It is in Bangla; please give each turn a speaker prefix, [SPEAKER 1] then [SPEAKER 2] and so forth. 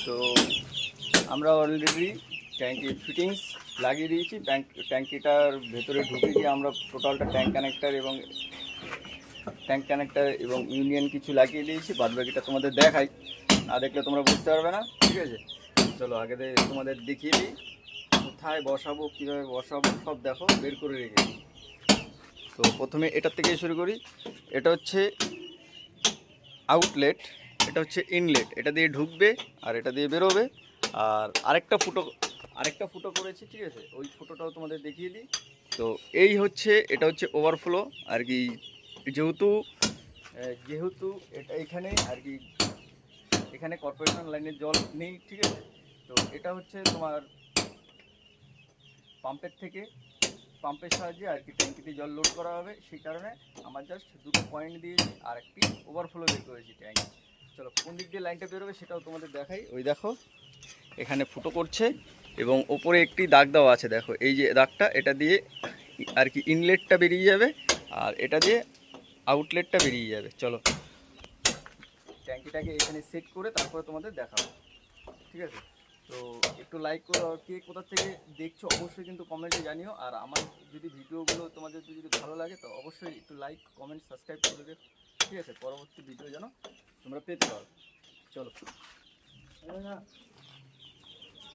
[SPEAKER 1] তো আমরা অলরেডি ট্যাঙ্কির ফিটিংস লাগিয়ে দিয়েছি। ট্যাঙ্কিটার ভেতরে ঢুকে গিয়ে আমরা টোটালটা ট্যাঙ্ক কানেক্টার এবং ইউনিয়ন কিছু লাগিয়ে দিয়েছি। বাদবাকিটা তোমাদের দেখাই, না দেখলে তোমরা বুঝতে পারবে না, ঠিক আছে? চলো আগে তোমাদের দেখিয়ে দিই কোথায় বসাবো, কীভাবে বসাবো সব দেখো, বের করে রেখেছি। তো প্রথমে এটার থেকে শুরু করি। এটা হচ্ছে আউটলেট, এটা হচ্ছে ইনলেট। এটা দিয়ে ঢুকবে আর এটা দিয়ে বেরোবে। আর আরেকটা ফুটো করেছি, ঠিক আছে? ওই ফুটোটাও তোমাদের দেখিয়ে দিই। তো এই হচ্ছে, এটা হচ্ছে ওভারফ্লো আর কি, যেহেতু এটা এখানে আর কি, এখানে কর্পোরেশন লাইনের জল নেই, ঠিক আছে? তো এটা হচ্ছে তোমার পাম্পের সাহায্যে আর কি ট্যাঙ্কিতে জল লোড করা হবে। সেই কারণে আমার জাস্ট দুটো পয়েন্ট দিয়েছি আর একটি ওভারফ্লো বের করেছি ট্যাঙ্ক। চলো কোন দিক দিয়ে লাইনটা বেরোবে সেটাও তোমাদের দেখাই। ওই দেখো এখানে ফুটো করছে এবং ওপরে একটি দাগ দেওয়া আছে, দেখো এই যে দাগটা, এটা দিয়ে আর কি ইনলেটটা বেরিয়ে যাবে আর এটা দিয়ে আউটলেটটা বেরিয়ে যাবে। চলো ট্যাঙ্কিটাকে এখানে সেট করে তারপরে তোমাদের দেখাবো, ঠিক আছে? তো একটু লাইক করো, কে কোথা থেকে দেখছো অবশ্যই কিন্তু কমেন্টে জানিও। আর আমার যদি ভিডিওগুলো তোমাদের যদি ভালো লাগে তো অবশ্যই একটু লাইক, কমেন্ট, সাবস্ক্রাইব করে দেবে, ঠিক আছে? পরবর্তী ভিডিও যেন তোমরা পেতে পারো। চলো।